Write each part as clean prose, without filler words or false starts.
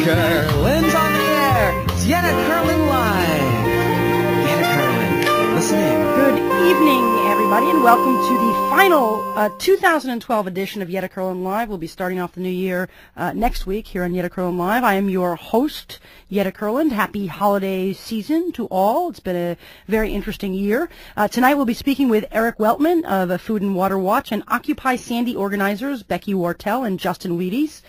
Kurland's on the air. It's Yetta Kurland live. Yetta Kurland, listening. Good evening, everybody, and welcome to the final 2012 edition of Yetta Kurland Live. We'll be starting off the new year next week here on Yetta Kurland Live. I am your host, Yetta Kurland. Happy holiday season to all. It's been a very interesting year. Tonight we'll be speaking with Eric Weltman of Food and Water Watch and Occupy Sandy organizers Becky Wartell and Justin Wheaties.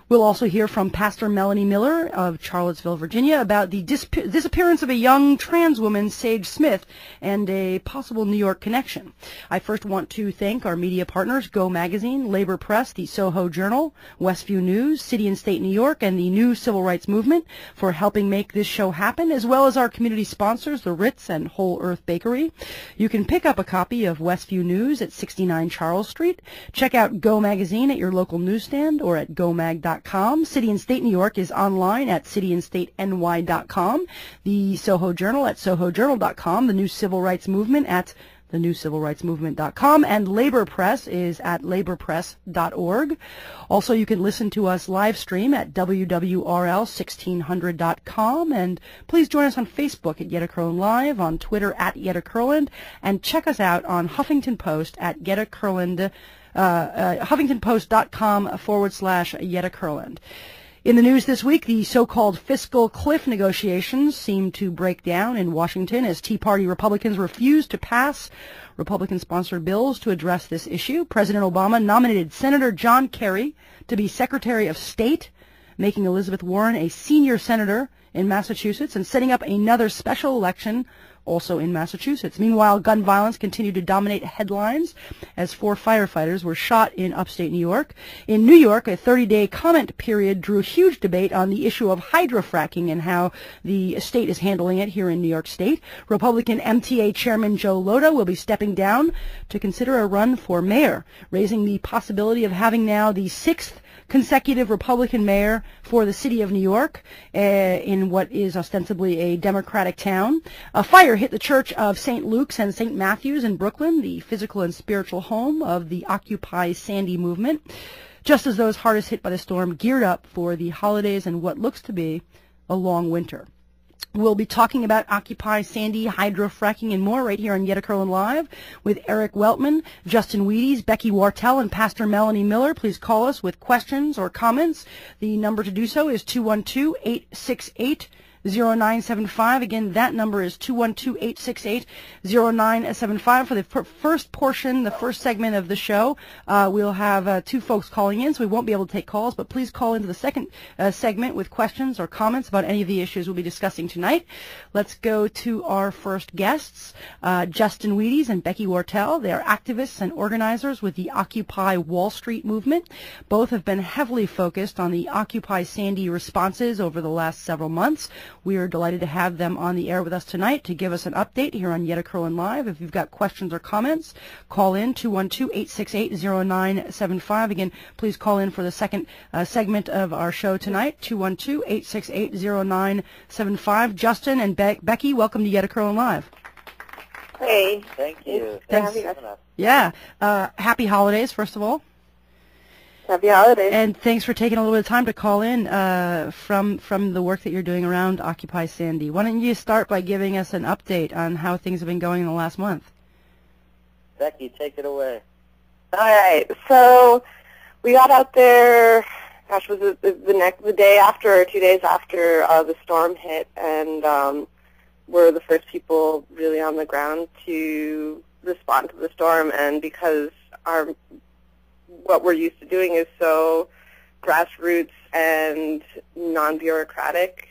We'll also hear from Pastor Melodie Miller of Charlottesville, Virginia, about the disappearance of a young trans woman, Sage Smith, and a possible New York connection. I first want to thank our media partners, Go Magazine, Labor Press, the Soho Journal, Westview News, City and State New York, and the New Civil Rights Movement for helping make this show happen, as well as our community sponsors, the Ritz and Whole Earth Bakery. You can pick up a copy of Westview News at 69 Charles Street. Check out Go Magazine at your local newsstand or at gomag.com. City and State New York is online at cityandstateny.com. The Soho Journal at sohojournal.com. The New Civil Rights Movement at thenewcivilrightsmovement.com, and Labor Press is at laborpress.org. Also, you can listen to us live stream at wwrl1600.com, and please join us on Facebook at Yetta Kurland Live, on Twitter at Yetta Kurland, and check us out on Huffington Post at Yetta Kurland, huffingtonpost.com/Yetta Kurland. In the news this week, the so-called fiscal cliff negotiations seem to break down in Washington as Tea Party Republicans refuse to pass Republican-sponsored bills to address this issue. President Obama nominated Senator John Kerry to be Secretary of State, making Elizabeth Warren a senior senator in Massachusetts and setting up another special election also in Massachusetts. Meanwhile, gun violence continued to dominate headlines as 4 firefighters were shot in upstate New York. In New York, a 30-day comment period drew huge debate on the issue of hydrofracking and how the state is handling it here in New York State. Republican MTA Chairman Joe Lhota will be stepping down to consider a run for mayor, raising the possibility of having now the 6th consecutive Republican mayor for the city of New York in what is ostensibly a Democratic town. A fire hit the Church of St. Luke's and St. Matthew's in Brooklyn, the physical and spiritual home of the Occupy Sandy movement, just as those hardest hit by the storm geared up for the holidays and what looks to be a long winter. We'll be talking about Occupy Sandy, hydrofracking, and more right here on Yetta Kurland Live with Eric Weltman, Justin Wheaties, Becky Wartell, and Pastor Melodie Miller. Please call us with questions or comments. The number to do so is 212-868-0975. Again, that number is 212-868-0975. For the first portion, the first segment of the show, we'll have 2 folks calling in, so we won't be able to take calls, but please call into the second segment with questions or comments about any of the issues we'll be discussing tonight. Let's go to our first guests, Justin Wheaties and Becky Wartell. They are activists and organizers with the Occupy Wall Street movement. Both have been heavily focused on the Occupy Sandy responses over the last several months. We are delighted to have them on the air with us tonight to give us an update here on Yetta Kurland Live. If you've got questions or comments, call in 212-868-0975. Again, please call in for the second segment of our show tonight, 212-868-0975. Justin and Becky, welcome to Yetta Kurland Live. Hey. Thank you. Thanks. Yeah. Happy holidays, first of all. Happy holidays. And thanks for taking a little bit of time to call in from the work that you're doing around Occupy Sandy. Why don't you start by giving us an update on how things have been going in the last month? Becky, take it away. All right. So we got out there, gosh, was it the day after or 2 days after the storm hit, and we're the first people really on the ground to respond to the storm. And because what we're used to doing is so grassroots and non-bureaucratic,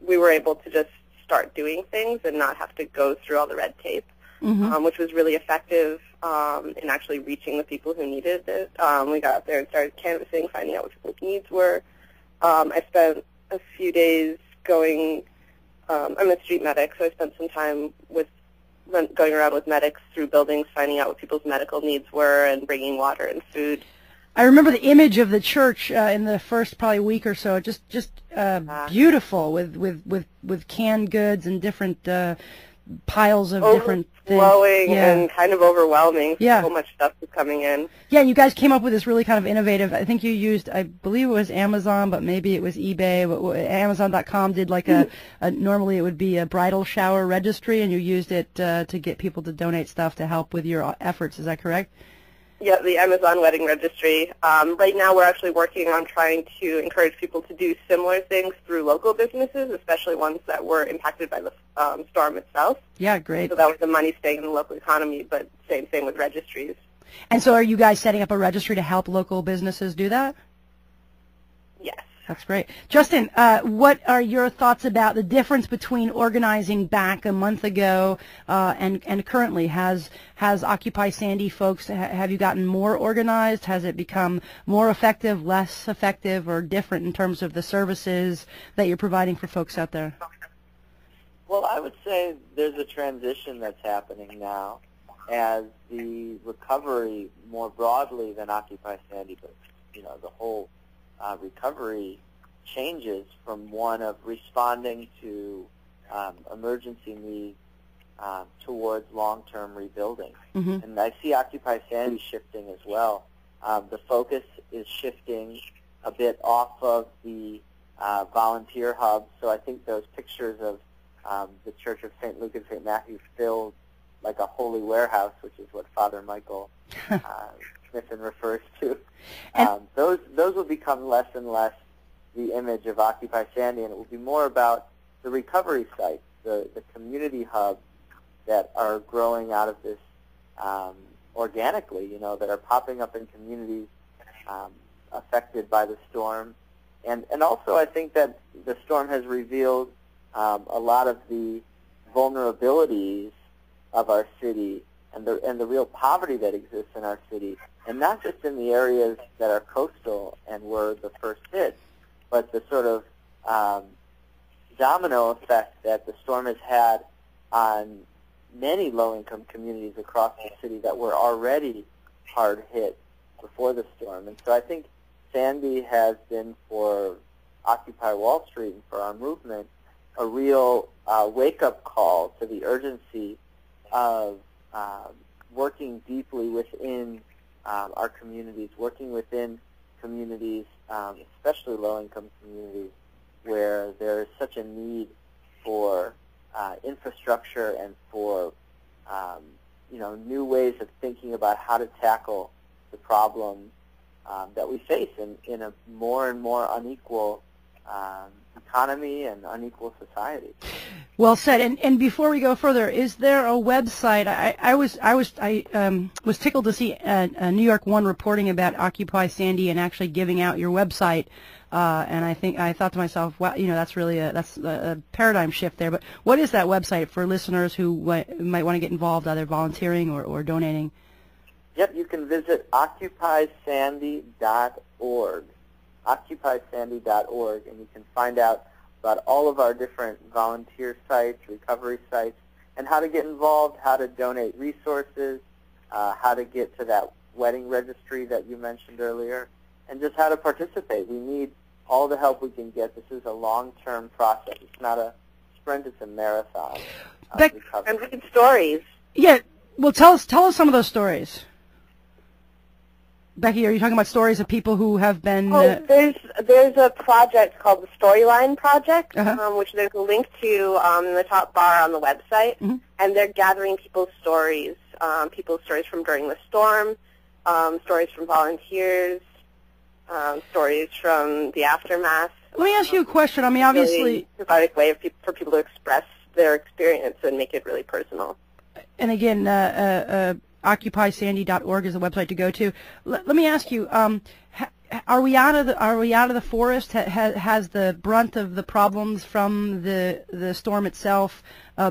we were able to just start doing things and not have to go through all the red tape, which was really effective in actually reaching the people who needed it. We got out there and started canvassing, finding out what people's needs were. I spent a few days going I'm a street medic, so I spent some time going around with medics through buildings, finding out what people's medical needs were, and bringing water and food. I remember the image of the church in the first probably week or so, just beautiful with canned goods and different piles of different things. Overflowing and kind of overwhelming. Yeah. So much stuff is coming in. Yeah, you guys came up with this really kind of innovative, I think you used, I believe it was Amazon, but maybe it was eBay, but Amazon.com did like normally it would be a bridal shower registry, and you used it to get people to donate stuff to help with your efforts. Is that correct? Yeah, the Amazon Wedding Registry. Right now we're actually working on trying to encourage people to do similar things through local businesses, especially ones that were impacted by the storm itself. Yeah, great. So that was the money staying in the local economy, but same thing with registries. And so are you guys setting up a registry to help local businesses do that? Yes. That's great. Justin, what are your thoughts about the difference between organizing back a month ago and currently? Has Occupy Sandy folks, have you gotten more organized? Has it become more effective, less effective, or different in terms of the services that you're providing for folks out there? Well, I would say there's a transition that's happening now as the recovery more broadly than Occupy Sandy, but the whole recovery changes from one of responding to emergency needs towards long-term rebuilding. Mm-hmm. And I see Occupy Sandy shifting as well. The focus is shifting a bit off of the volunteer hub. So I think those pictures of the Church of St. Luke and St. Matthew filled like a holy warehouse, which is what Father Michael Smithson refers to. Those will become less and less the image of Occupy Sandy, and it will be more about the recovery sites, the community hubs that are growing out of this organically, that are popping up in communities affected by the storm. And also I think that the storm has revealed a lot of the vulnerabilities of our city and the real poverty that exists in our city, and not just in the areas that are coastal and were the first hit, but the sort of domino effect that the storm has had on many low-income communities across the city that were already hard hit before the storm. And so I think Sandy has been, for Occupy Wall Street and for our movement, a real wake-up call to the urgency of working deeply within our communities, working within communities, especially low-income communities, where there is such a need for infrastructure and for new ways of thinking about how to tackle the problems that we face in a more and more unequal economy and unequal society. Well said. And before we go further, is there a website? I was tickled to see New York One reporting about Occupy Sandy and actually giving out your website. And I thought to myself, wow, that's really a paradigm shift there. But what is that website for listeners who might want to get involved, either volunteering or donating? Yep, you can visit occupysandy.org. occupysandy.org, and you can find out about all of our different volunteer sites, recovery sites, and how to get involved, how to donate resources, how to get to that wedding registry that you mentioned earlier, and just how to participate. We need all the help we can get. This is a long-term process. It's not a sprint, it's a marathon. And read stories. Yeah, well, tell us some of those stories. Becky, are you talking about stories of people who have been... There's a project called the Storyline Project, which there's a link to in the top bar on the website, and they're gathering people's stories from during the storm, stories from volunteers, stories from the aftermath. Let me ask you a question. I mean, obviously... Really cathartic way for people to express their experience and make it really personal. And again, occupysandy.org is the website to go to. Let me ask you, Are we out of the forest? Has the brunt of the problems from the storm itself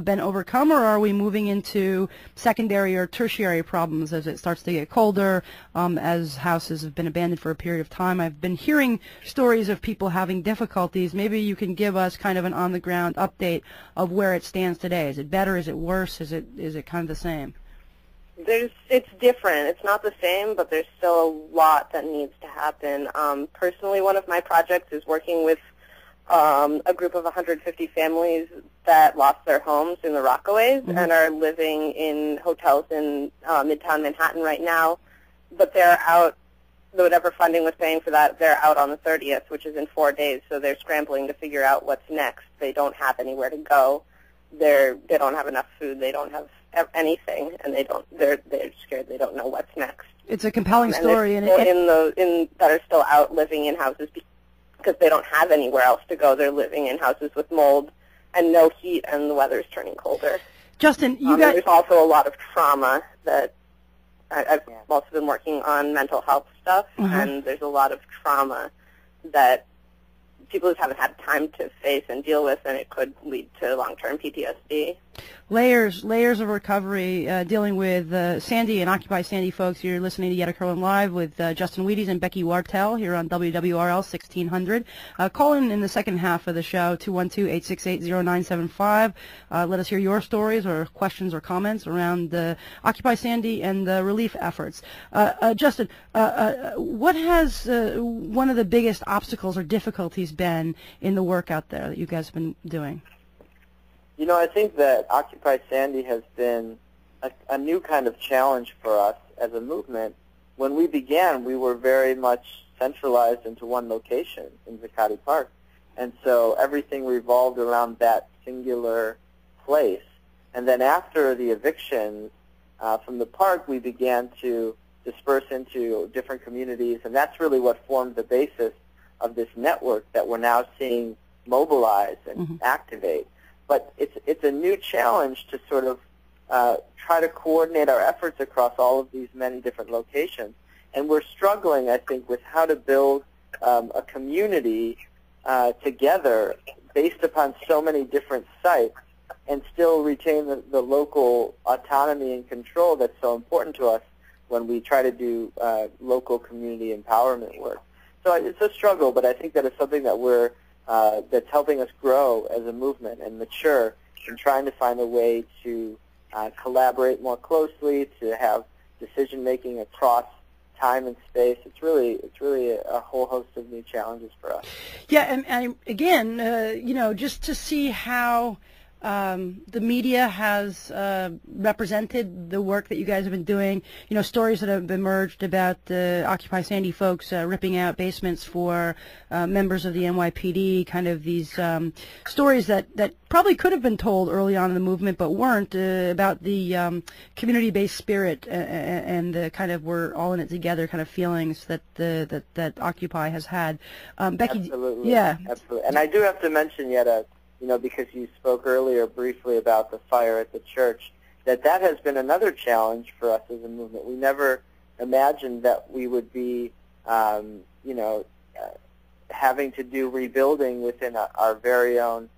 been overcome, or are we moving into secondary or tertiary problems as it starts to get colder, as houses have been abandoned for a period of time? I've been hearing stories of people having difficulties. Maybe you can give us kind of an on-the-ground update of where it stands today. Is it better? Is it worse? Is it kind of the same? It's different. It's not the same, but there's still a lot that needs to happen. Personally, one of my projects is working with a group of 150 families that lost their homes in the Rockaways and are living in hotels in Midtown Manhattan right now. But they're out, whatever funding was paying for that, they're out on the 30th, which is in 4 days, so they're scrambling to figure out what's next. They don't have anywhere to go. They don't have enough food. They don't have anything, and they're scared. They don't know what's next. It's a compelling story, and that are still out living in houses because they don't have anywhere else to go. They're living in houses with mold and no heat, and the weather's turning colder. Justin, there's also a lot of trauma that I've also been working on mental health stuff, and there's a lot of trauma that people just haven't had time to face and deal with, and it could lead to long-term PTSD. Layers of recovery, dealing with Sandy and Occupy Sandy folks. You're listening to Yetta Kurland Live with Justin Wheaties and Becky Wartell here on WWRL 1600. Call in the second half of the show, 212-868-0975. Let us hear your stories or questions or comments around Occupy Sandy and the relief efforts. Justin, what has one of the biggest obstacles or difficulties been in the work out there that you guys have been doing? You know, I think that Occupy Sandy has been a new kind of challenge for us as a movement. When we began, we were very much centralized into one location in Zuccotti Park. And so everything revolved around that singular place. And then after the eviction from the park, we began to disperse into different communities. And that's really what formed the basis of this network that we're now seeing mobilize and activate. But it's a new challenge to sort of try to coordinate our efforts across all of these many different locations. And we're struggling, I think, with how to build a community together based upon so many different sites and still retain the local autonomy and control that's so important to us when we try to do local community empowerment work. So it's a struggle, but I think that it's something that that's helping us grow as a movement and mature in trying to find a way to collaborate more closely, to have decision-making across time and space. It's really a whole host of new challenges for us. Yeah, and again, just to see how the media has represented the work that you guys have been doing. Stories that have emerged about the Occupy Sandy folks ripping out basements for members of the NYPD, kind of these stories that probably could have been told early on in the movement but weren't, about the community-based spirit and the kind of we're all in it together kind of feelings that that Occupy has had. Becky, absolutely. Yeah. Absolutely. And I do have to mention, Yetta, because you spoke earlier briefly about the fire at the church, that has been another challenge for us as a movement. We never imagined that we would be, having to do rebuilding within our very own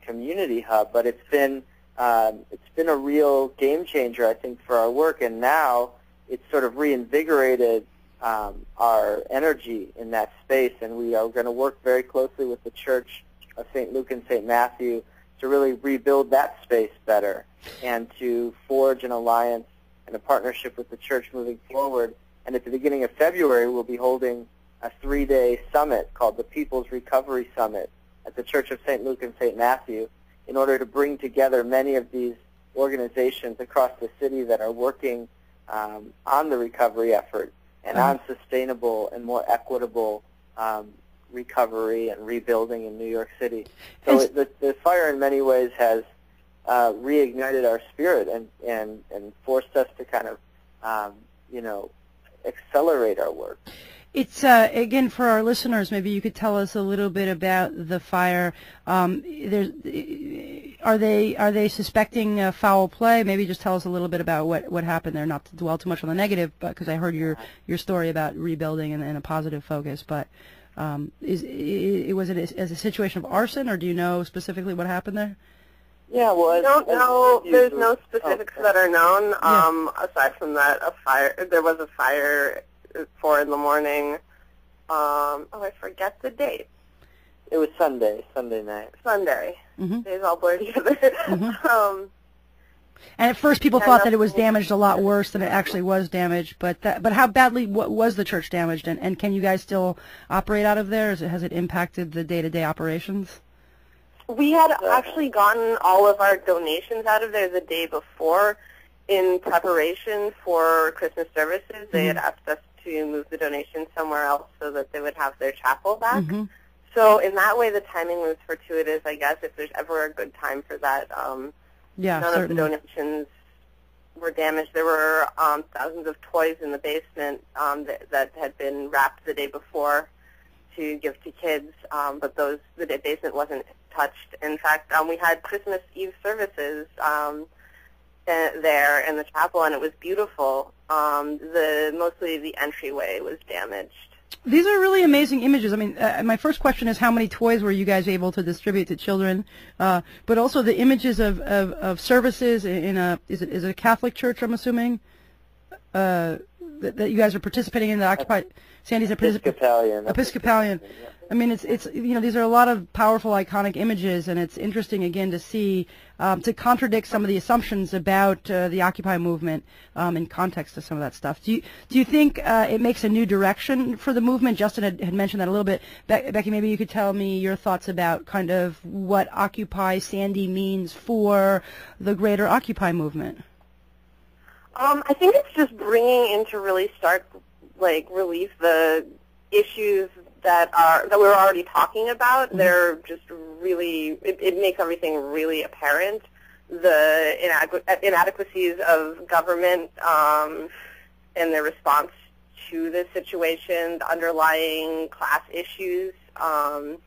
community hub. But it's been a real game changer, I think, for our work. And now it's sort of reinvigorated our energy in that space, and we are going to work very closely with the Church of St. Luke and St. Matthew to really rebuild that space better and to forge an alliance and a partnership with the church moving forward. And at the beginning of February, we'll be holding a 3-day summit called the People's Recovery Summit at the Church of St. Luke and St. Matthew in order to bring together many of these organizations across the city that are working on the recovery effort and on sustainable and more equitable recovery and rebuilding in New York City. So the fire in many ways has reignited our spirit and forced us to kind of, accelerate our work. It's again for our listeners. Maybe you could tell us a little bit about the fire. Are they suspecting foul play? Maybe just tell us a little bit about what happened there. Not to dwell too much on the negative, but because I heard your story about rebuilding and a positive focus. But was it as a situation of arson, or do you know specifically what happened there? Yeah, well, I don't know. There's no specifics that are known. Aside from that, there was a fire at 4 a.m. I forget the date. It was Sunday night. Sunday. Mm-hmm. Days all blur together. Mm-hmm. And at first, people thought that it was damaged a lot worse than it actually was damaged. But how badly was the church damaged? And can you guys still operate out of there? Has it impacted the day-to-day operations? We had actually gotten all of our donations out of there the day before in preparation for Christmas services. They had asked us to move the donations somewhere else so that they would have their chapel back. Mm-hmm. So in that way, the timing was fortuitous, I guess, if there's ever a good time for that. None of the donations were damaged. There were thousands of toys in the basement that had been wrapped the day before to give to kids, but the basement wasn't touched. In fact, we had Christmas Eve services there in the chapel, and it was beautiful. Mostly the entryway was damaged. These are really amazing images. I mean, my first question is how many toys were you guys able to distribute to children? But also the images of services in is it a Catholic church, I'm assuming, that you guys are participating in, the Occupy Sandy's Episcopalian. I mean, it's these are a lot of powerful, iconic images, and it's interesting again to see to contradict some of the assumptions about the Occupy movement in context of some of that stuff. Do you think it makes a new direction for the movement? Justin had mentioned that a little bit. Becky, maybe you could tell me your thoughts about kind of what Occupy Sandy means for the greater Occupy movement. I think it's just bringing into really stark relief the issues that we're already talking about. Mm-hmm. They're just really, it makes everything really apparent. The inadequacies of government and their response to this situation, the underlying class issues, and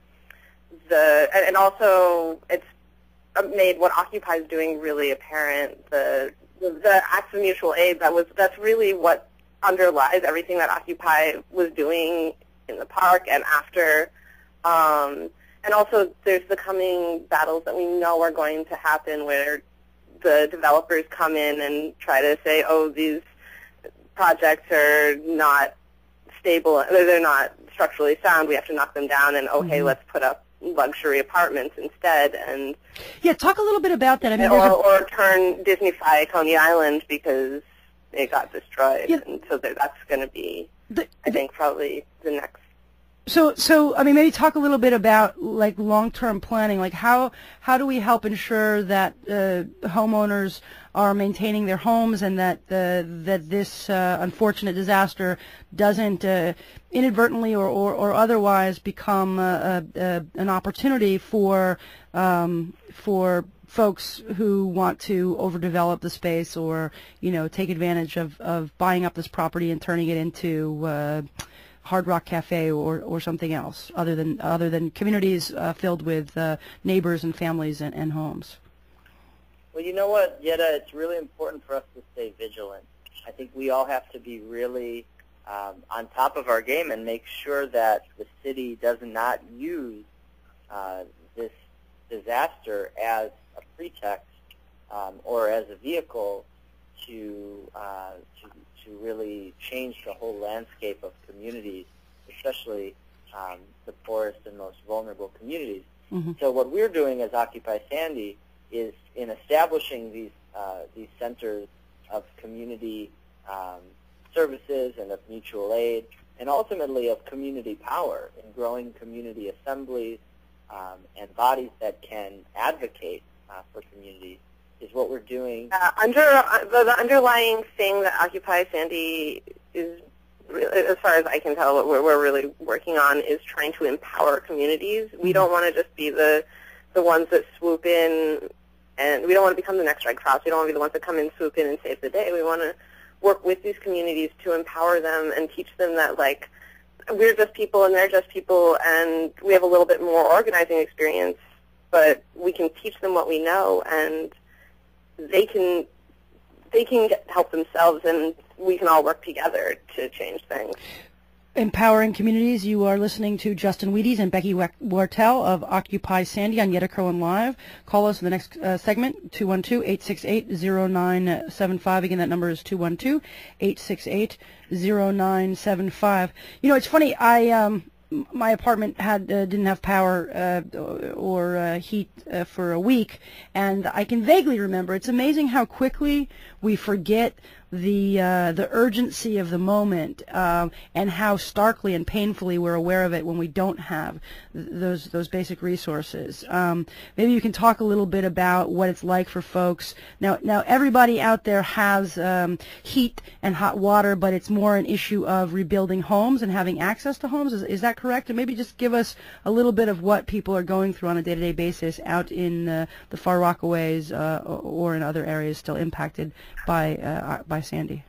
also it's made what Occupy is doing really apparent. The acts of mutual aid, that's really what underlies everything that Occupy was doing in the park and after. And also there's the coming battles that we know are going to happen where the developers come in and try to say, oh, these projects are not stable, they're not structurally sound, we have to knock them down, and okay, let's put up luxury apartments instead. And talk a little bit about that. I mean, or turn Disneyfy Coney Island because it got destroyed, and so that's going to be, I think, probably the next. So I mean, maybe talk a little bit about long-term planning. How do we help ensure that homeowners are maintaining their homes and that this unfortunate disaster doesn't inadvertently or otherwise become an opportunity for folks who want to overdevelop the space or take advantage of buying up this property and turning it into Hard Rock Cafe or something else other than communities filled with neighbors and families and homes? Well, you know what, Yetta, it's really important for us to stay vigilant. I think we all have to be really on top of our game and make sure that the city does not use this disaster as a pretext or as a vehicle to really change the whole landscape of communities, especially the poorest and most vulnerable communities. Mm-hmm. So what we're doing as Occupy Sandy is in establishing these centers of community services and of mutual aid, and ultimately of community power in growing community assemblies and bodies that can advocate for communities, is what we're doing. The underlying thing that Occupy Sandy is, as far as I can tell, what we're really working on is trying to empower communities. We don't want to just be the ones that swoop in, and we don't want to become the next Red Cross. We don't want to be the ones that come in, swoop in, and save the day. We want to work with these communities to empower them and teach them that, we're just people and they're just people, and we have a little bit more organizing experience, but we can teach them what we know, and they can help themselves, and we can all work together to change things. Empowering Communities. You are listening to Justin Wheaties and Becky Wartell of Occupy Sandy on Yetta Kurland Live. Call us in the next segment, 212-868-0975. Again, that number is 212-868-0975. You know, it's funny, my apartment didn't have power or heat for a week, and I can vaguely remember. It's amazing how quickly we forget the urgency of the moment, and how starkly and painfully we're aware of it when we don't have those basic resources. Maybe you can talk a little bit about what it's like for folks. Now everybody out there has heat and hot water, but it's more an issue of rebuilding homes and having access to homes. Is that correct? And maybe just give us a little bit of what people are going through on a day-to-day basis out in the Far Rockaways or in other areas still impacted by Sandy.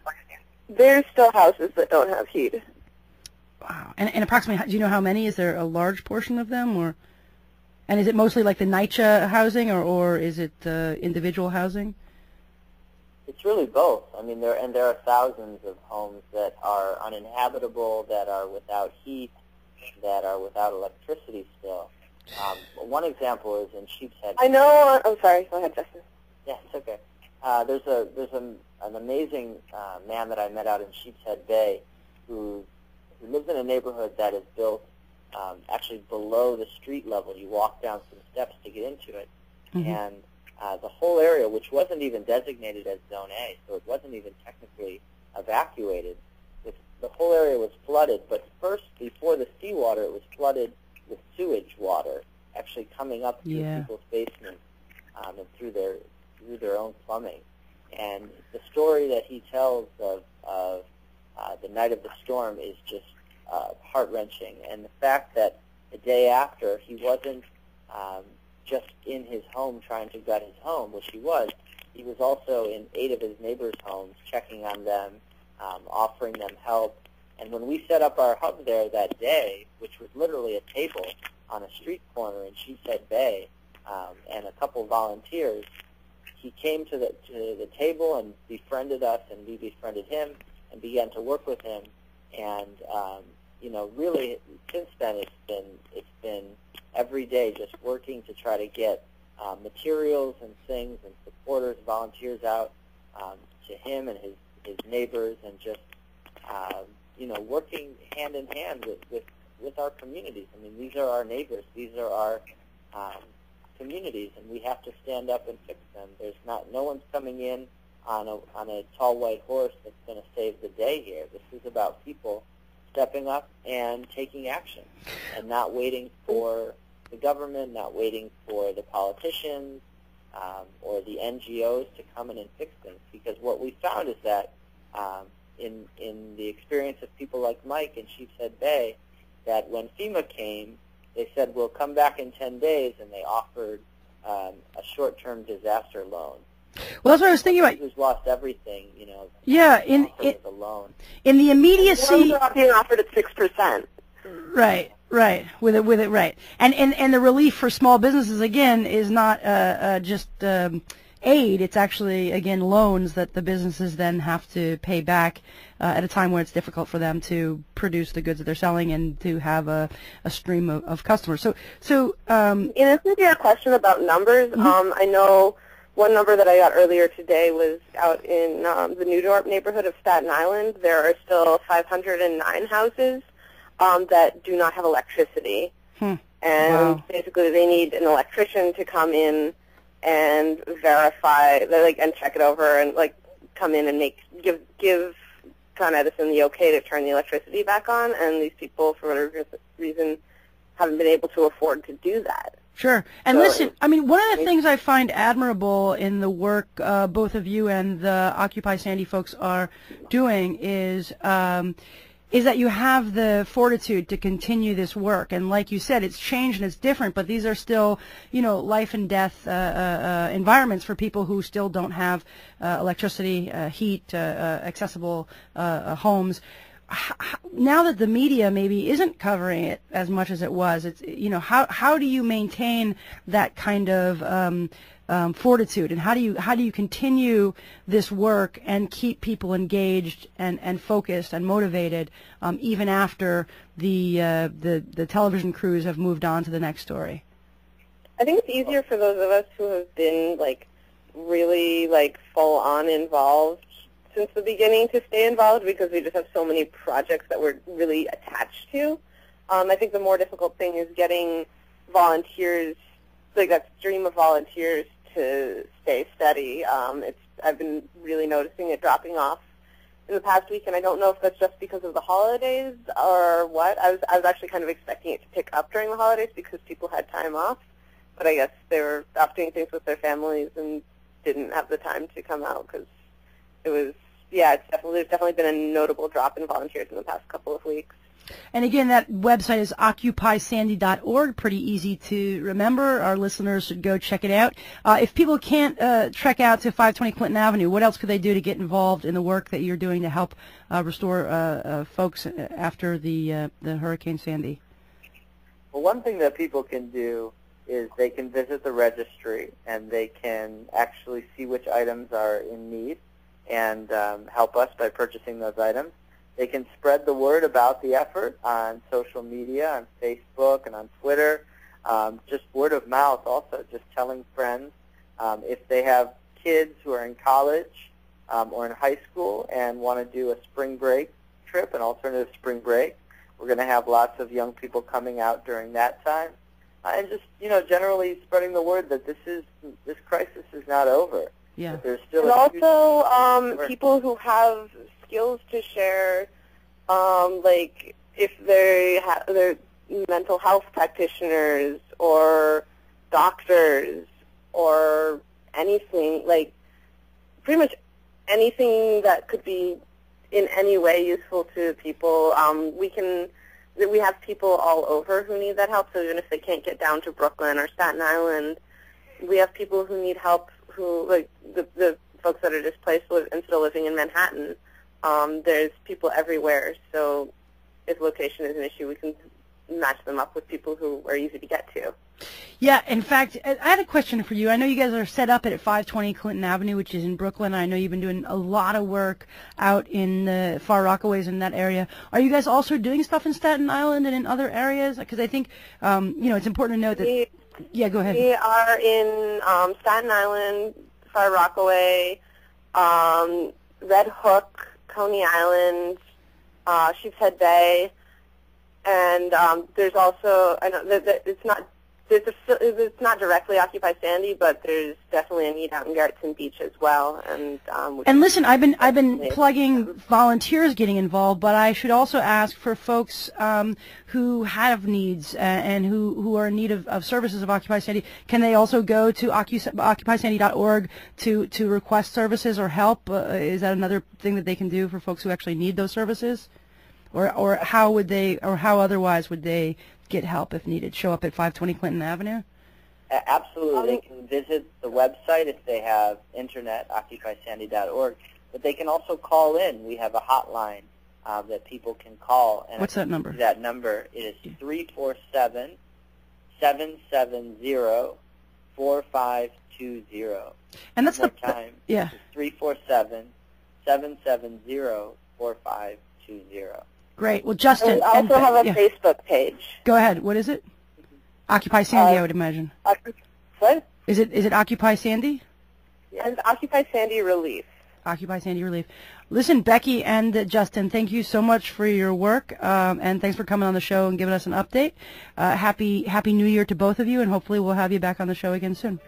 There's still houses that don't have heat. Wow. And approximately, do you know how many? Is there a large portion of them, and is it mostly like the NYCHA housing, or is it individual housing? It's really both. I mean, there are thousands of homes that are uninhabitable, that are without heat, that are without electricity still. One example is in Sheepshead. I know. I'm sorry. Go ahead, Justin. Yeah, it's okay. There's an amazing man that I met out in Sheepshead Bay who lives in a neighborhood that is built actually below the street level. You walk down some steps to get into it, and the whole area, which wasn't even designated as Zone A, so it wasn't even technically evacuated, the whole area was flooded. But first, before the seawater, it was flooded with sewage water, actually coming up through people's basements and through their own plumbing. And the story that he tells of the night of the storm is just heart-wrenching. And the fact that the day after he wasn't just in his home trying to gut his home, which he was also in 8 of his neighbors' homes, checking on them, offering them help. And when we set up our hub there that day, which was literally a table on a street corner in Sheepshead Bay, and a couple volunteers, he came to the table and befriended us, and we befriended him and began to work with him. And really, since then it's been every day just working to try to get materials and things and supporters, volunteers out to him and his neighbors, and just working hand in hand with our communities. I mean, these are our neighbors. These are our communities, and we have to stand up and fix them. There's no one's coming in on a tall white horse that's going to save the day here. This is about people stepping up and taking action, and not waiting for the government, not waiting for the politicians or the NGOs to come in and fix things. Because what we found is that in the experience of people like Mike in Sheepshead Bay, that when FEMA came, they said, we'll come back in 10 days, and they offered a short-term disaster loan. Well, that's what I was thinking about. Who's lost everything, Yeah, in the loan. In the immediacy, Loans are being offered at 6%. Right. With it, right. And the relief for small businesses again is not just aid. It's actually again loans that the businesses then have to pay back at a time where it's difficult for them to produce the goods that they're selling and to have a stream of customers. So in answer to your question about numbers, I know one number that I got earlier today was out in the New Dorp neighborhood of Staten Island. There are still 509 houses that do not have electricity. And basically they need an electrician to come in and verify, and check it over, and come in and give Con Edison the okay to turn the electricity back on. And these people, for whatever reason, haven't been able to afford to do that. Sure. And listen, I mean, one of the things I find admirable in the work both of you and the Occupy Sandy folks are doing is that you have the fortitude to continue this work. And like you said, it's changed and it's different, but these are still, life and death environments for people who still don't have electricity, heat, accessible homes. now that the media maybe isn't covering it as much as it was, it's, you know, how do you maintain that kind of fortitude, and how do you continue this work and keep people engaged and focused and motivated even after the television crews have moved on to the next story? I think it's easier for those of us who have been really full on involved since the beginning to stay involved, because we just have so many projects that we're really attached to. I think the more difficult thing is getting volunteers, that stream of volunteers, to stay steady. I've been really noticing it dropping off in the past week, and I don't know if that's just because of the holidays or what. I was actually kind of expecting it to pick up during the holidays because people had time off, but I guess they were off doing things with their families and didn't have the time to come out, because it was, there's definitely been a notable drop in volunteers in the past couple of weeks. And again, that website is occupysandy.org. Pretty easy to remember. Our listeners should go check it out. If people can't trek out to 520 Clinton Avenue, what else could they do to get involved in the work that you're doing to help restore folks after the Hurricane Sandy? Well, one thing that people can do is they can visit the registry, and they can actually see which items are in need and help us by purchasing those items. They can spread the word about the effort on social media, on Facebook and on Twitter, just word of mouth also, just telling friends. If they have kids who are in college or in high school and want to do a spring break trip, an alternative spring break, we're going to have lots of young people coming out during that time. And just, generally spreading the word that this crisis is not over. Yeah. There's still and also people who have skills to share, if they're mental health practitioners or doctors or anything, pretty much anything that could be in any way useful to people. We have people all over who need that help, so even if they can't get down to Brooklyn or Staten Island, we have people who need help, who, the folks that are displaced and still living in Manhattan. There's people everywhere, so if location is an issue, we can match them up with people who are easy to get to. Yeah, in fact, I had a question for you. I know you guys are set up at 520 Clinton Avenue, which is in Brooklyn. I know you've been doing a lot of work out in the Far Rockaways in that area. Are you guys also doing stuff in Staten Island and in other areas? Because I think, it's important to note that... Yeah, go ahead. We are in Staten Island, Far Rockaway, Red Hook, Coney Island, Sheepshead Bay, and there's also, I know that it's not directly Occupy Sandy, but there's definitely a need out in Garrettson Beach as well. And listen, I've been plugging volunteers getting involved, but I should also ask for folks who have needs and who are in need of services of Occupy Sandy. Can they also go to occupysandy.org to request services or help? Is that another thing that they can do for folks who actually need those services? Or how would they, or how otherwise would they get help if needed? Show up at 520 Clinton Avenue? Absolutely. They can visit the website if they have internet, occupysandy.org. But they can also call in. We have a hotline that people can call. And what's that number? That number is 347-770-4520. And that's One more time. Yeah. 347-770-4520. Great. Well, Justin. We also have a Facebook page. Go ahead. What is it? Occupy Sandy, I would imagine. What? Is it Occupy Sandy? Yeah. And Occupy Sandy Relief. Occupy Sandy Relief. Listen, Becky and Justin, thank you so much for your work, and thanks for coming on the show and giving us an update. Happy New Year to both of you, and hopefully we'll have you back on the show again soon.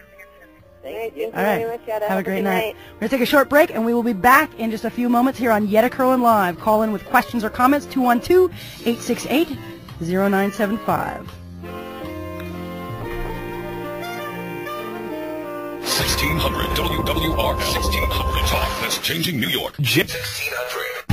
Thank you. All right. Very much, Yetta. Have a great night. We're going to take a short break, and we will be back in just a few moments here on Yetta Kurland Live. Call in with questions or comments, 212-868-0975. 1600 WWR 1600 Talk that's changing New York. 1600.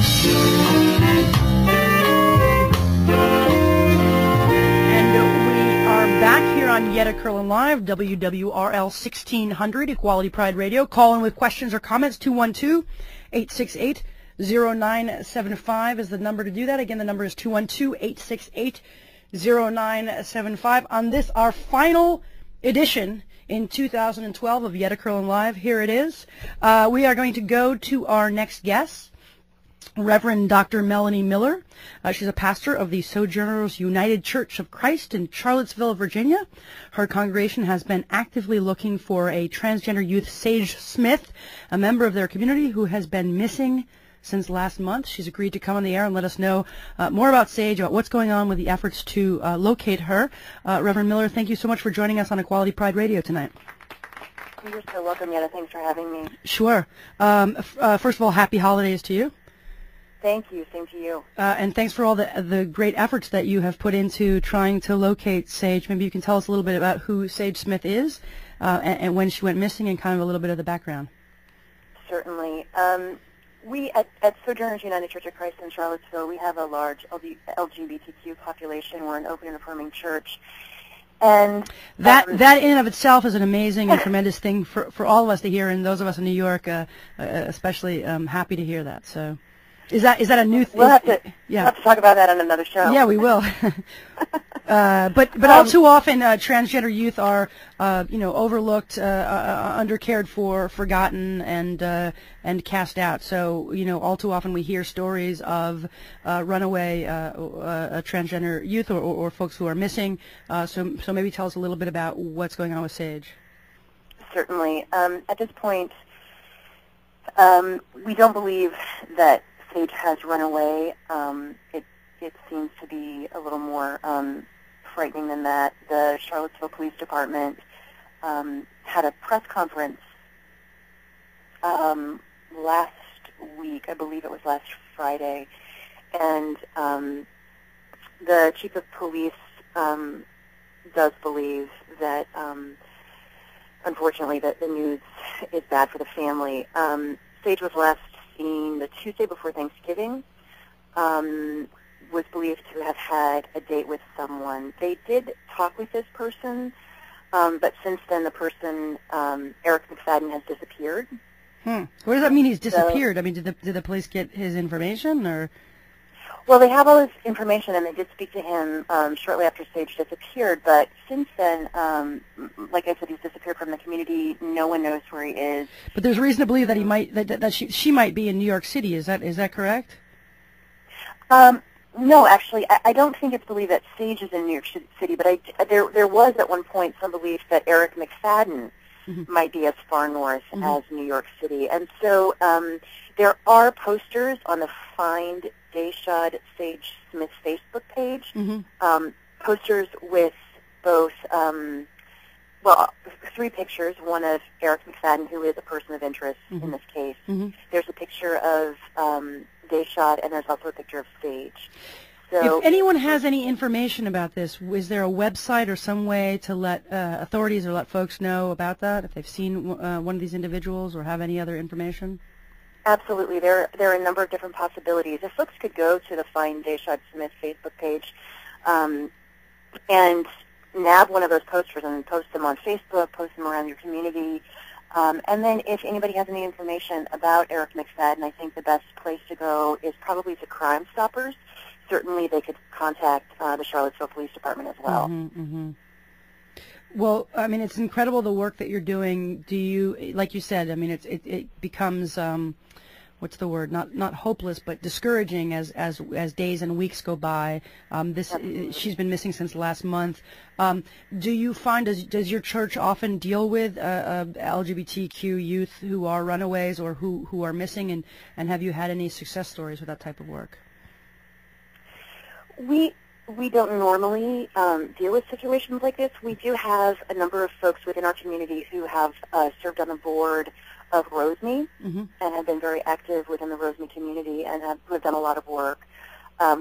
And we are back here on Yetta Kurland Live, WWRL 1600 Equality Pride Radio. Call in with questions or comments, 212-868 0975 is the number to do that. Again, the number is 212-868-0975. On this, our final edition in 2012 of Yetta Kurland Live. Here it is. We are going to go to our next guest, Reverend Dr. Melodie Miller. She's a pastor of the Sojourners United Church of Christ in Charlottesville, Virginia. Her congregation has been actively looking for a transgender youth, Sage Smith, a member of their community who has been missing since last month. She's agreed to come on the air and let us know more about Sage, about what's going on with the efforts to locate her. Reverend Miller, thank you so much for joining us on Equality Pride Radio tonight. You're so welcome, Yetta. Thanks for having me. Sure. First of all, happy holidays to you. Thank you. Same to you. And thanks for all the great efforts that you have put into trying to locate Sage. Maybe you can tell us a little bit about who Sage Smith is and when she went missing and kind of a little bit of the background. Certainly. We at Sojourners United Church of Christ in Charlottesville, we have a large LGBTQ population. We're an open and affirming church. And that in and of itself is an amazing and tremendous thing for all of us to hear, and those of us in New York especially happy to hear that. So is that a new thing? We'll have to talk about that on another show. Yeah, we will. But all too often transgender youth are overlooked, undercared for, forgotten, and cast out. So all too often we hear stories of runaway transgender youth or folks who are missing. So maybe tell us a little bit about what's going on with Sage. Certainly. At this point, we don't believe that Sage has run away. It seems to be a little more frightening than that. The Charlottesville Police Department had a press conference last week, I believe it was last Friday, and the chief of police does believe that, unfortunately, that the news is bad for the family. Sage was last seen the Tuesday before Thanksgiving, was believed to have had a date with someone. They did talk with this person, but since then the person, Eric McFadden, has disappeared. What does that mean, he's disappeared? I mean, did the police get his information, or? Well, they have all his information, and they did speak to him shortly after Sage disappeared, but since then, like I said, he's disappeared from the community. No one knows where he is. But there's reason to believe that he might, that she might be in New York City. Is that correct? No, actually, I don't think it's believed that Sage is in New York City, but there was at one point some belief that Eric McFadden might be as far north as New York City. And so there are posters on the Find Dayshad Sage Smith Facebook page, posters with both, three pictures, one of Eric McFadden, who is a person of interest in this case. There's a picture of Dayshad, and there's also a picture of Sage. So, if anyone has any information about this, is there a website or some way to let authorities or let folks know about that, if they've seen one of these individuals or have any other information? Absolutely. There are a number of different possibilities. If folks could go to the Find Dayshad Smith Facebook page and nab one of those posters and post them on Facebook, post them around your community. And then if anybody has any information about Eric McFadden, I think the best place to go is probably to Crime Stoppers. Certainly they could contact the Charlottesville Police Department as well. Well, I mean, it's incredible the work that you're doing. Do you, like you said, I mean, it becomes, what's the word? Not hopeless, but discouraging as days and weeks go by. She's been missing since last month. Do you find, does your church often deal with LGBTQ youth who are runaways or who are missing, and have you had any success stories with that type of work? We don't normally deal with situations like this. We do have a number of folks within our community who have served on the board of RoseMe and have been very active within the RoseMe community and who have done a lot of work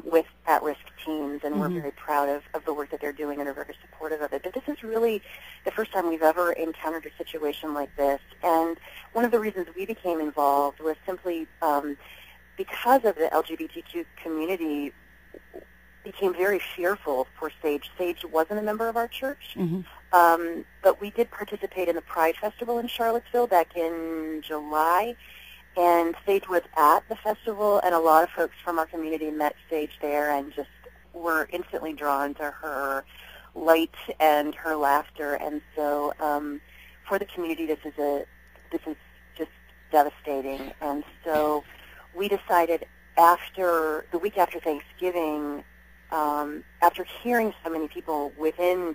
with at-risk teens, and we're very proud of the work that they're doing and are very supportive of it. But this is really the first time we've ever encountered a situation like this, and one of the reasons we became involved was simply because of the LGBTQ community became very fearful for Sage. Sage wasn't a member of our church, but we did participate in the Pride Festival in Charlottesville back in July, And Sage was at the festival, and a lot of folks from our community met Sage there and just were instantly drawn to her light and her laughter. And so for the community, this is just devastating. And so we decided after the week after Thanksgiving, after hearing so many people within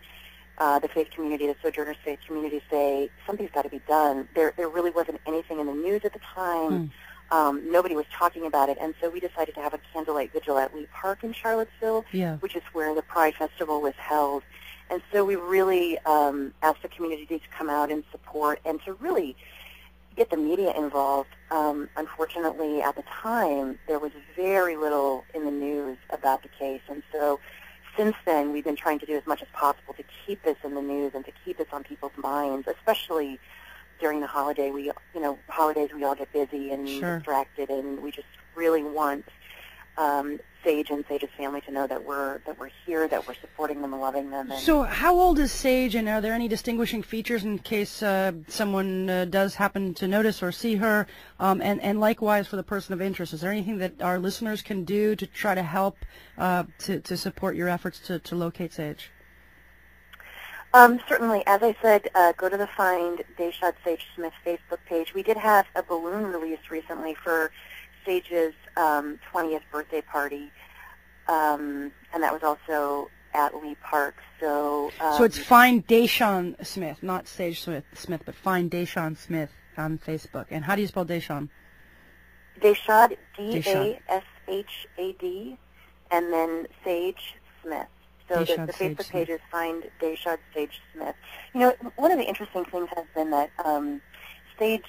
the faith community, the Sojourners faith community, say something's got to be done. There really wasn't anything in the news at the time. Nobody was talking about it, and so we decided to have a candlelight vigil at Lee Park in Charlottesville, which is where the Pride Festival was held. And so we really asked the community to come out and support and to really get the media involved. Unfortunately, at the time, there was very little in the news about the case, and so since then, we've been trying to do as much as possible to keep this in the news and to keep this on people's minds, especially during the holidays. We all get busy and distracted, and we just really want Sage and Sage's family to know that we're here, that we're supporting them and loving them. And so how old is Sage, and are there any distinguishing features in case someone does happen to notice or see her? And likewise for the person of interest, is there anything that our listeners can do to try to help to support your efforts to locate Sage? Certainly. As I said, go to the Find Dayshad Sage Smith Facebook page. We did have a balloon release recently for Sage's 20th birthday party, and that was also at Lee Park. So it's Find Dayshad Smith, not Sage Smith, but Find Dayshad Smith on Facebook. And how do you spell Dayshad? Dayshad, D-A-S-H-A-D, and then Sage Smith. So the Facebook page is Find Dayshad Sage Smith. You know, one of the interesting things has been that Sage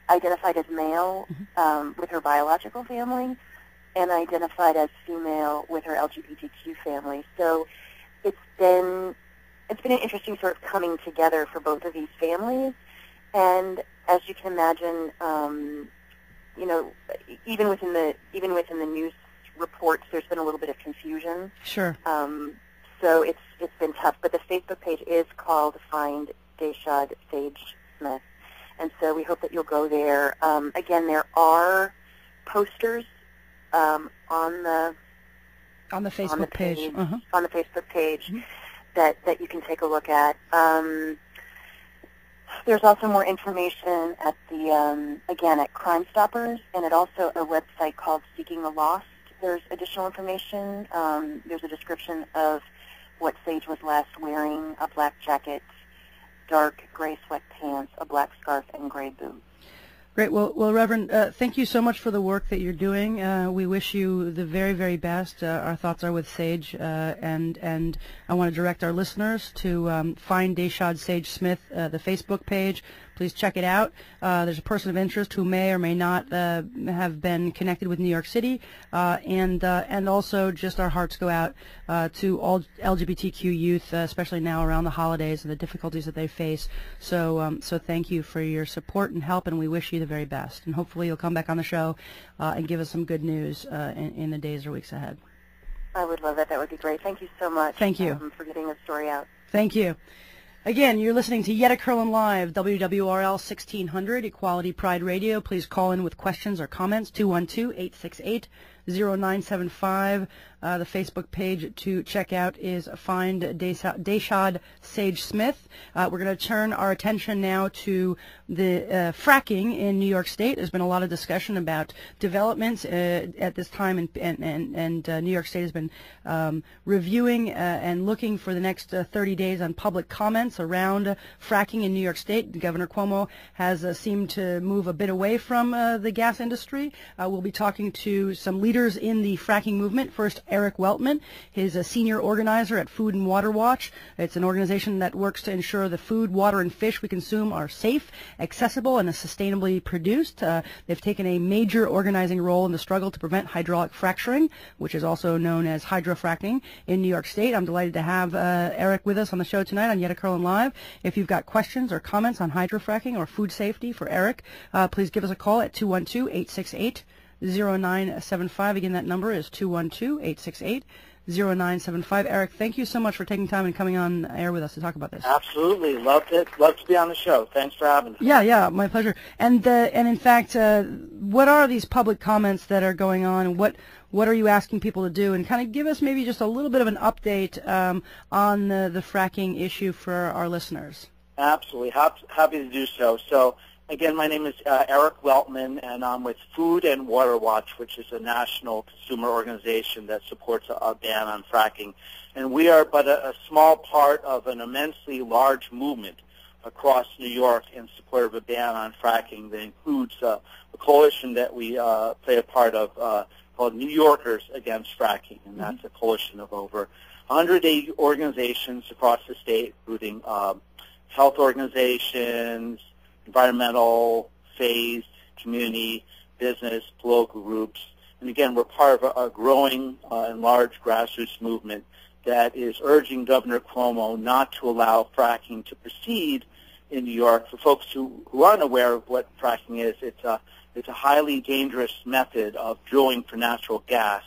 identified as male with her biological family and identified as female with her LGBTQ family. So it's been an interesting sort of coming together for both of these families. And as you can imagine, you know, even within the news reports, there's been a little bit of confusion. Sure. So it's been tough. But the Facebook page is called Find Dayshad Sage Smith. And so we hope that you'll go there. Again, there are posters on the Facebook page. On the Facebook page that you can take a look at. There's also more information at the again at Crime Stoppers, and at also a website called Seeking the Lost. There's additional information. There's a description of what Sage was last wearing: a black jacket, dark gray sweatpants, a black scarf, and gray boots. Great. Well, Reverend, thank you so much for the work that you're doing. We wish you the very, very best. Our thoughts are with Sage, and I want to direct our listeners to Find Dayshad Sage Smith, the Facebook page. Please check it out. There's a person of interest who may or may not have been connected with New York City, and also just our hearts go out to all LGBTQ youth, especially now around the holidays and the difficulties that they face. So thank you for your support and help, and we wish you the very best. And hopefully you'll come back on the show and give us some good news in the days or weeks ahead. I would love that. That would be great. Thank you so much. Thank you for getting the story out. Thank you. Again, you're listening to Yetta Kurland Live, WWRL 1600, Equality Pride Radio. Please call in with questions or comments, 212-868-0975. The Facebook page to check out is Find Dayshad Sage Smith. We're going to turn our attention now to the fracking in New York State. There's been a lot of discussion about developments at this time, and New York State has been reviewing and looking for the next 30 days on public comments around fracking in New York State. Governor Cuomo has seemed to move a bit away from the gas industry. We'll be talking to some leaders in the fracking movement. First, Eric Weltman. He's a senior organizer at Food and Water Watch. It's an organization that works to ensure the food, water, and fish we consume are safe, accessible, and sustainably produced. They've taken a major organizing role in the struggle to prevent hydraulic fracturing, which is also known as hydrofracking in New York State. I'm delighted to have Eric with us on the show tonight on Yetta Kurland Live. If you've got questions or comments on hydrofracking or food safety for Eric, please give us a call at 212-868-0975. Again, that number is 212-868-0975. 0975. Eric, thank you so much for taking time and coming on air with us to talk about this. Absolutely. Loved it. Love to be on the show. Thanks for having me. Yeah, my pleasure. And in fact, what are these public comments that are going on, and what are you asking people to do? And kind of give us maybe just a little bit of an update on the fracking issue for our listeners. Absolutely. Happy to do so. So, again, my name is Eric Weltman, and I'm with Food and Water Watch, which is a national consumer organization that supports a ban on fracking. And we are but a small part of an immensely large movement across New York in support of a ban on fracking that includes a coalition that we play a part of called New Yorkers Against Fracking, and that's a coalition of over 180 organizations across the state, including health organizations, environmental, faith, community, business, political groups. And again, we're part of a growing and large grassroots movement that is urging Governor Cuomo not to allow fracking to proceed in New York. For folks who aren't aware of what fracking is, it's a highly dangerous method of drilling for natural gas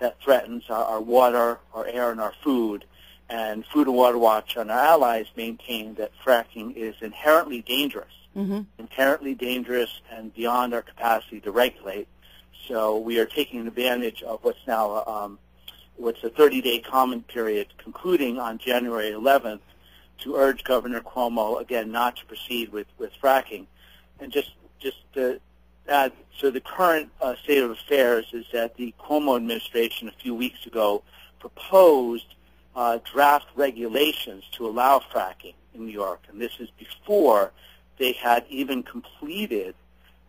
that threatens our water, our air, and our food. And Food and Water Watch and our allies maintain that fracking is inherently dangerous, inherently dangerous and beyond our capacity to regulate. So we are taking advantage of what's now what's a 30-day comment period concluding on January 11th to urge Governor Cuomo, again, not to proceed with fracking. And just to add, so the current state of affairs is that the Cuomo administration a few weeks ago proposed draft regulations to allow fracking in New York, and this is before they had even completed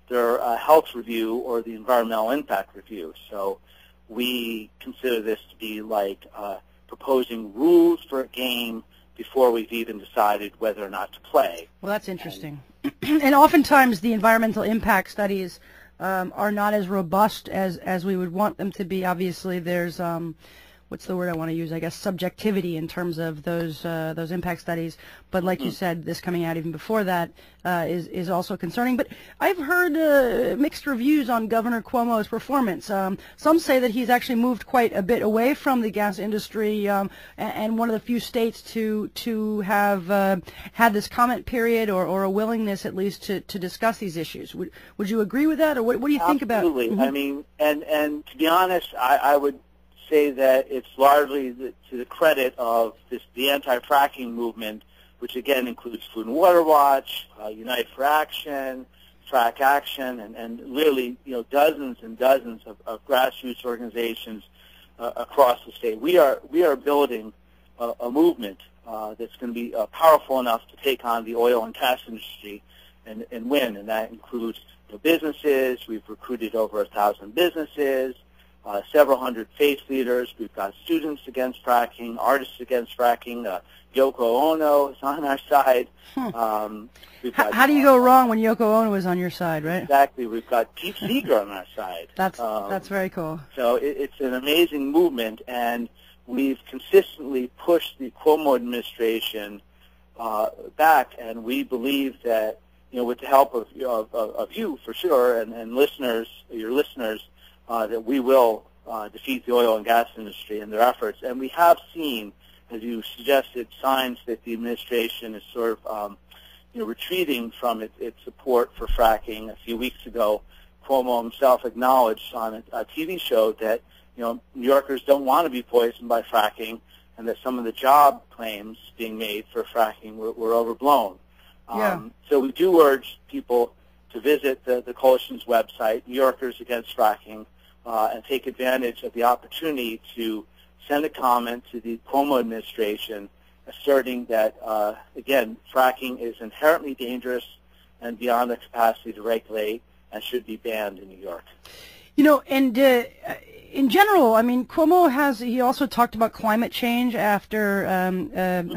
their health review or the environmental impact review. So we consider this to be like proposing rules for a game before we've even decided whether or not to play. Well, that's interesting. And oftentimes the environmental impact studies are not as robust as we would want them to be. Obviously, there's what's the word I want to use? I guess subjectivity in terms of those impact studies. But like you said, this coming out even before that is also concerning. But I've heard mixed reviews on Governor Cuomo's performance. Some say that he's actually moved quite a bit away from the gas industry, and one of the few states to have had this comment period or a willingness at least to discuss these issues. Would you agree with that, or what do you think about? Absolutely. I mean, and to be honest, I would say that it's largely to the credit of the anti-fracking movement, which again includes Food and Water Watch, Unite for Action, Frack Action, and literally dozens and dozens of grassroots organizations across the state. We are building a movement that's going to be powerful enough to take on the oil and gas industry and win, and that includes businesses. We've recruited over 1,000 businesses. Several hundred faith leaders. We've got students against fracking, artists against fracking. Yoko Ono is on our side. How do you go wrong when Yoko Ono is on your side, right? Exactly. We've got Pete Seeger on our side. That's very cool. So it's an amazing movement, and we've consistently pushed the Cuomo administration back, and we believe that with the help of you for sure, and listeners, your listeners, that we will defeat the oil and gas industry and their efforts. And we have seen, as you suggested, signs that the administration is sort of retreating from its support for fracking. A few weeks ago, Cuomo himself acknowledged on a TV show that New Yorkers don't want to be poisoned by fracking, and that some of the job claims being made for fracking were overblown. So we do urge people to visit the coalition's website, New Yorkers Against Fracking, and take advantage of the opportunity to send a comment to the Cuomo administration asserting that, again, fracking is inherently dangerous and beyond the capacity to regulate and should be banned in New York. And in general, I mean, Cuomo he also talked about climate change after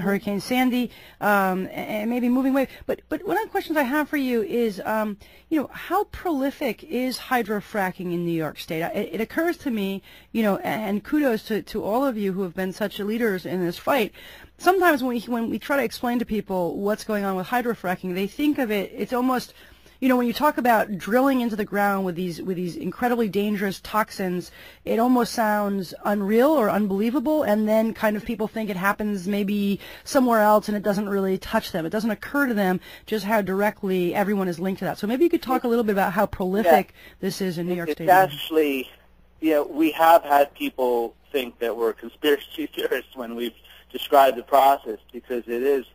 Hurricane Sandy, and maybe moving away. But one of the questions I have for you is, how prolific is hydrofracking in New York State? It occurs to me, and kudos to all of you who have been such leaders in this fight. Sometimes when we try to explain to people what's going on with hydrofracking, they think of it, it's almost You know, when you talk about drilling into the ground with these incredibly dangerous toxins, it almost sounds unreal or unbelievable, and then kind of people think it happens maybe somewhere else and it doesn't really touch them. It doesn't occur to them just how directly everyone is linked to that. So maybe you could talk a little bit about how prolific this is in New York State. It's actually, we have had people think that we're conspiracy theorists when we've described the process, because it is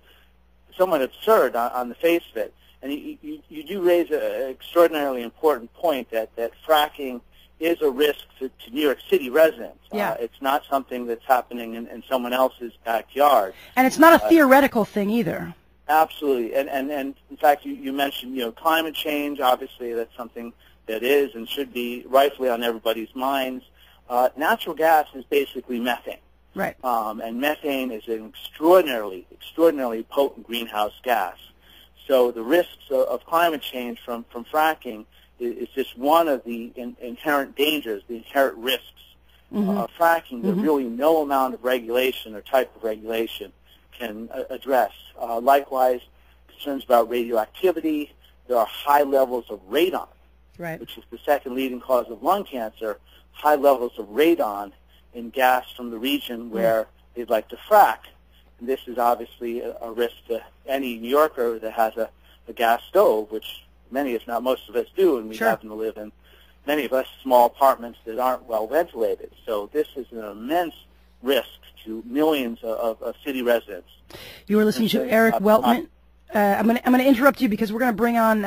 somewhat absurd on the face of it. And you do raise an extraordinarily important point that fracking is a risk to New York City residents. Yeah. It's not something that's happening in someone else's backyard. And it's not a theoretical thing either. Absolutely. And in fact, you mentioned, climate change. Obviously, that's something that is and should be rightfully on everybody's minds. Natural gas is basically methane. Right. And methane is an extraordinarily potent greenhouse gas. So the risks of climate change from fracking is just one of the inherent dangers, the inherent risks of fracking that really no amount of regulation or type of regulation can address. Likewise, concerns about radioactivity. There are high levels of radon, which is the second leading cause of lung cancer, high levels of radon in gas from the region where they'd like to frack. And this is obviously a risk to any New Yorker that has a gas stove, which many, if not most of us do, and we happen to live in, many of us, small apartments that aren't well ventilated. So this is an immense risk to millions of city residents. You were listening to Eric Weltman. I'm going to interrupt you because we're going to bring on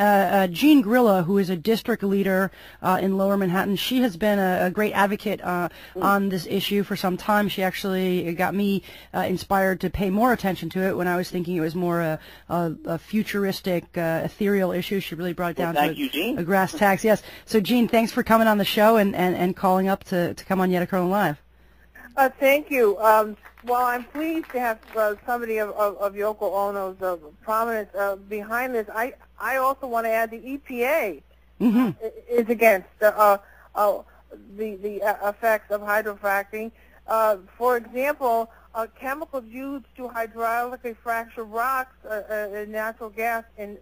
Jean Grilla, who is a district leader in Lower Manhattan. She has been a great advocate on this issue for some time. She actually got me inspired to pay more attention to it when I was thinking it was more a futuristic, ethereal issue. She really brought it down to a grass tacks. Yes. So, Jean, thanks for coming on the show and calling up to come on Yetta Kurland Live. Thank you. Well, I'm pleased to have somebody of Yoko Ono's prominence behind this. I also want to add the EPA is against the effects of hydrofracking. For example, chemicals used to hydraulically fracture rocks and natural gas in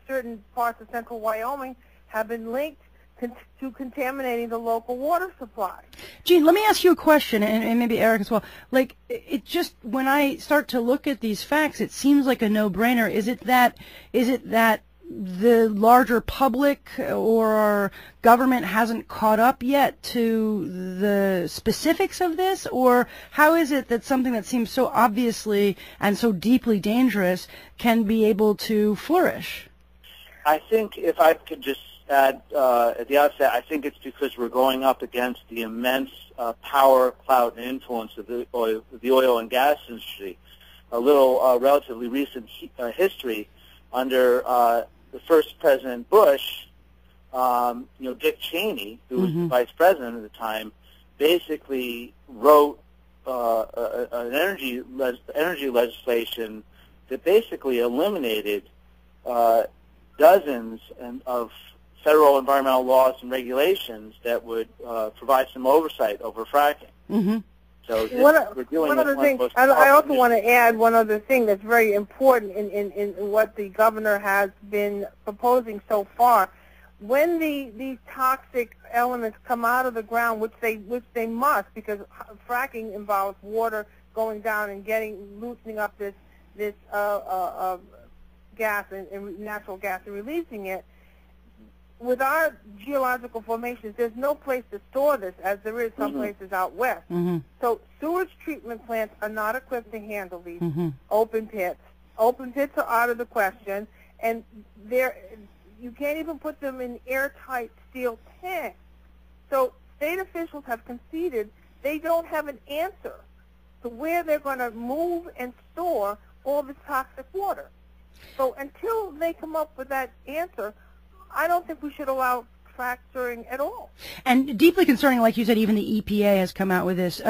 certain parts of central Wyoming have been linked to contaminating the local water supply. Jean, let me ask you a question, and maybe Eric as well. Like, it just, when I start to look at these facts, it seems like a no-brainer. Is it that the larger public or our government hasn't caught up yet to the specifics of this? Or how is it that something that seems so obviously and so deeply dangerous can be able to flourish? I think if I could just add at the outset, I think it's because we're going up against the immense power, clout, and influence of the oil and gas industry. A little relatively recent history under the first President Bush, Dick Cheney, who was the vice president at the time, basically wrote an energy legislation that basically eliminated dozens of federal environmental laws and regulations that would provide some oversight over fracking. So we're dealing with one of the most I also want to add one other thing that's very important in what the governor has been proposing so far. When these toxic elements come out of the ground, which they must, because fracking involves water going down and loosening up this gas and natural gas and releasing it. With our geological formations, there's no place to store this, as there is some places out west. So sewage treatment plants are not equipped to handle these open pits. Open pits are out of the question, and you can't even put them in airtight steel tanks. So state officials have conceded they don't have an answer to where they're going to move and store all this toxic water. So until they come up with that answer, I don't think we should allow fracturing at all. And deeply concerning, like you said, even the EPA has come out with this.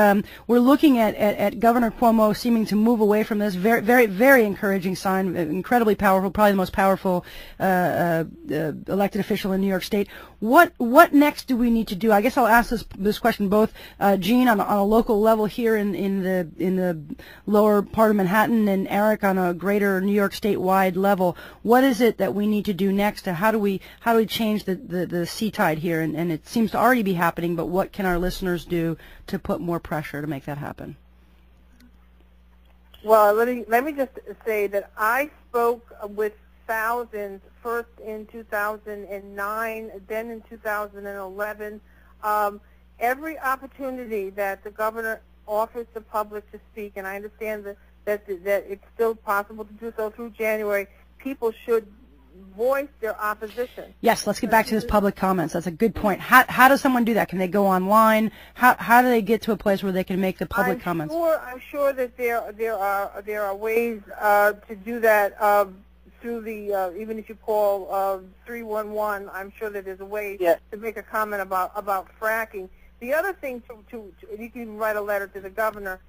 We're looking at Governor Cuomo seeming to move away from this. Very, very, very encouraging sign. Incredibly powerful, probably the most powerful elected official in New York State. What next do we need to do? I guess I'll ask this question both Jean on a local level here in the lower part of Manhattan, and Eric on a greater New York statewide level. What is it that we need to do next, and how do we change the sea tide here? And it seems to already be happening, but what can our listeners do to put more pressure to make that happen? Well, let me just say that I spoke with thousands, first in 2009, then in 2011. Every opportunity that the governor offers the public to speak, and I understand that it's still possible to do so through January, people should voice their opposition. Yes, let's get back to this public comments. That's a good point. How does someone do that? Can they go online? How do they get to a place where they can make the public comments? I'm sure that there are ways to do that through the even if you call 311. I'm sure that there's a way to make a comment about fracking. The other thing to you can write a letter to the governor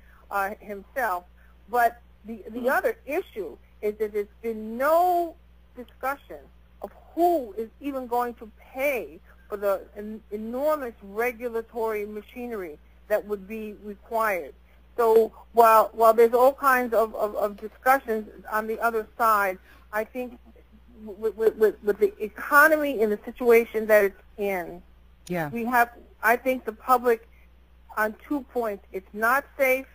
himself. But the other issue is that there's been no discussion of who is even going to pay for the enormous regulatory machinery that would be required. So while there's all kinds of discussions on the other side, I think with the economy in the situation that it's in, I think the public on 2 points: it's not safe,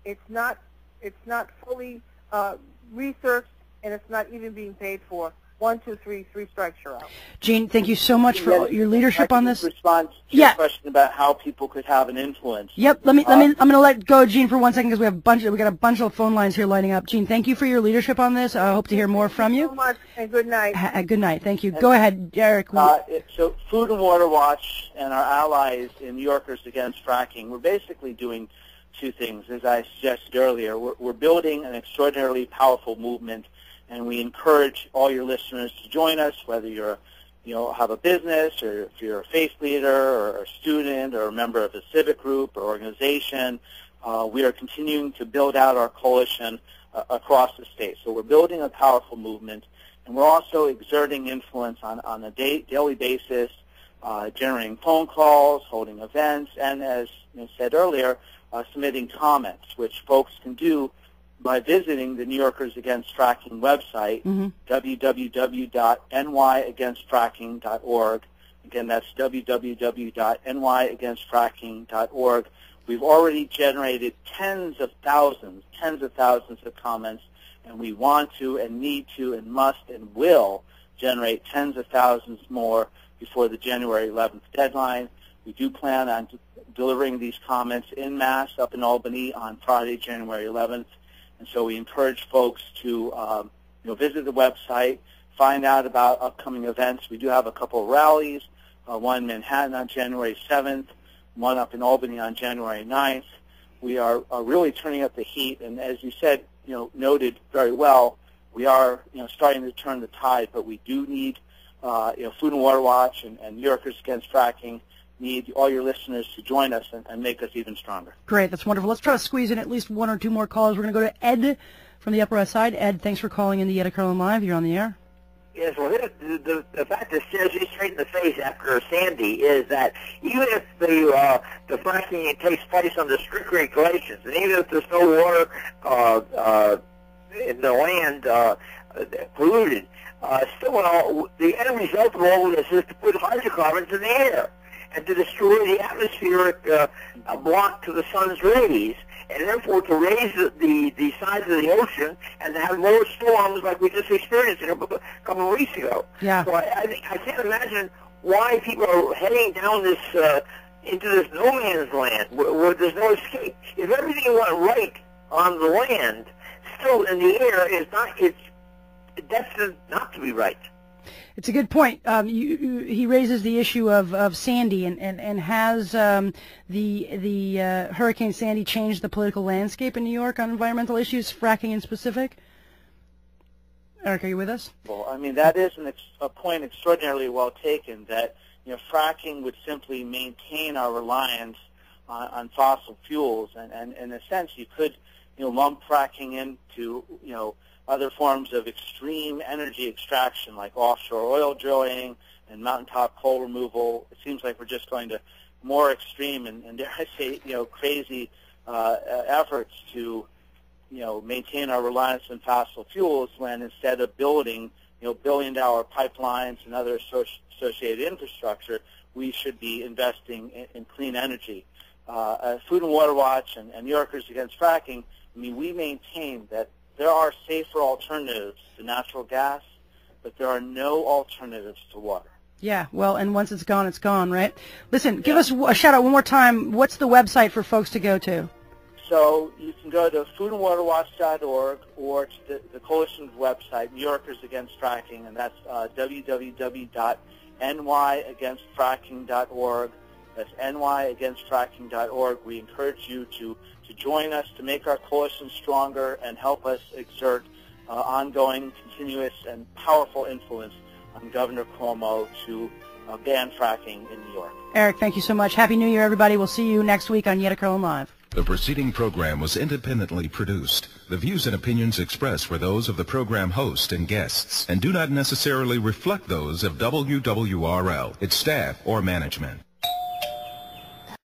it's not fully researched, and it's not even being paid for. 1, 2, 3 strikes, you're out. Jean, thank you so much for your leadership on this. Respond to your question about how people could have an influence. Yep. I'm going to let go, Jean, for 1 second because we got a bunch of phone lines here lining up. Jean, thank you for your leadership on this. I hope to hear more from you. Thank you so much, and good night. Good night. Thank you. Go ahead, Eric. So Food and Water Watch and our allies in New Yorkers Against Fracking, we're basically doing two things. As I suggested earlier, we're building an extraordinarily powerful movement, and we encourage all your listeners to join us, whether you're, have a business, or if you're a faith leader, or a student, or a member of a civic group or organization. We are continuing to build out our coalition across the state. So we're building a powerful movement, and we're also exerting influence on a daily basis, generating phone calls, holding events, and as said earlier, submitting comments, which folks can do by visiting the New Yorkers Against Fracking website, www.nyagainstfracking.org. Again, that's www.nyagainstfracking.org. We've already generated tens of thousands of comments, and we want to and need to and must and will generate tens of thousands more before the January 11th deadline. We do plan on delivering these comments en masse up in Albany on Friday, January 11th. And so we encourage folks to visit the website, find out about upcoming events. We do have a couple of rallies, one in Manhattan on January 7th, one up in Albany on January 9th. We are really turning up the heat, and as you said, noted very well, we are starting to turn the tide, but we do need Food and Water Watch and New Yorkers Against Fracking need all your listeners to join us and make us even stronger. Great. That's wonderful. Let's try to squeeze in at least 1 or 2 more callers. We're going to go to Ed from the Upper West Side. Ed, thanks for calling in the Yetta Kurland Live. You're on the air. Yes, well, the fact that stares you straight in the face after Sandy is that even if the fracking takes place under strict regulations, and even if there's no water in the land polluted, still the end result of all of this is to put hydrocarbons in the air and to destroy the atmospheric block to the sun's rays, and therefore to raise the size of the ocean and to have more storms like we just experienced a couple of weeks ago. Yeah. So I can't imagine why people are heading down this into this no man's land where there's no escape. If everything went right on the land, still in the air is not. It's destined not to be right. It's a good point. He raises the issue of Sandy, and has the Hurricane Sandy changed the political landscape in New York on environmental issues, fracking in specific? Eric, are you with us? Well, I mean, that is a point extraordinarily well taken, that, fracking would simply maintain our reliance on fossil fuels. And in a sense, you could, lump fracking into, other forms of extreme energy extraction, like offshore oil drilling and mountaintop coal removal. It seems like we're just going to more extreme and dare I say, crazy efforts to, maintain our reliance on fossil fuels, when instead of building, billion-dollar pipelines and other associated infrastructure, we should be investing in clean energy. Food and Water Watch and New Yorkers Against Fracking, we maintain that there are safer alternatives to natural gas, but there are no alternatives to water. Yeah, well, and once it's gone, right? Listen, give us a shout-out one more time. What's the website for folks to go to? So you can go to foodandwaterwatch.org or to the Coalition's website, New Yorkers Against Fracking, and that's www.nyagainstfracking.org. That's nyagainstfracking.org. We encourage you to join us to make our coalition stronger and help us exert ongoing, continuous, and powerful influence on Governor Cuomo to ban fracking in New York. Eric, thank you so much. Happy New Year, everybody. We'll see you next week on Yetta Kurland Live. The preceding program was independently produced. The views and opinions expressed were those of the program host and guests and do not necessarily reflect those of WWRL, its staff, or management.